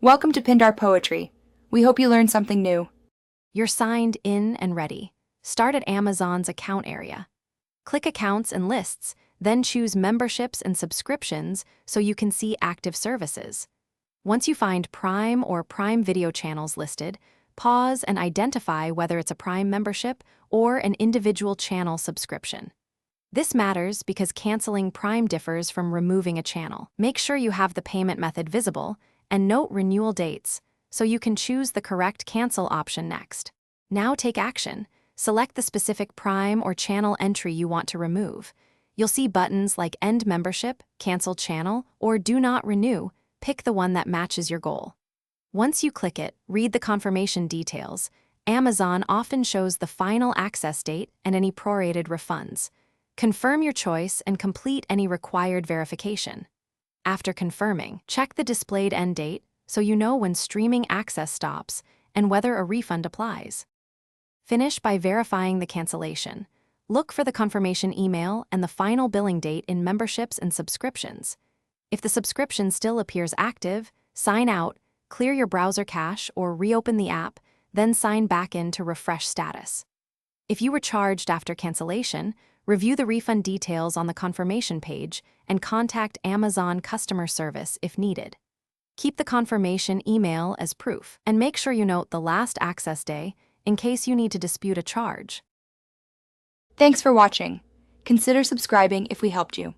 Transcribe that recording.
Welcome to Pindar Poetry. We hope you learned something new. You're signed in and ready. Start at Amazon's account area. Click Accounts and Lists, then choose Memberships and Subscriptions so you can see active services. Once you find Prime or Prime Video channels listed, pause and identify whether it's a Prime membership or an individual channel subscription. This matters because canceling Prime differs from removing a channel. Make sure you have the payment method visible and note renewal dates so you can choose the correct cancel option next. Now take action. Select the specific Prime or channel entry you want to remove. You'll see buttons like End Membership, Cancel Channel, or Do Not Renew. Pick the one that matches your goal. Once you click it, read the confirmation details. Amazon often shows the final access date and any prorated refunds. Confirm your choice and complete any required verification. After confirming, check the displayed end date so you know when streaming access stops and whether a refund applies. Finish by verifying the cancellation. Look for the confirmation email and the final billing date in Memberships and Subscriptions. If the subscription still appears active, sign out, clear your browser cache, or reopen the app, then sign back in to refresh status. If you were charged after cancellation, review the refund details on the confirmation page and contact Amazon customer service if needed. Keep the confirmation email as proof, and make sure you note the last access day in case you need to dispute a charge. Thanks for watching. Consider subscribing if we helped you.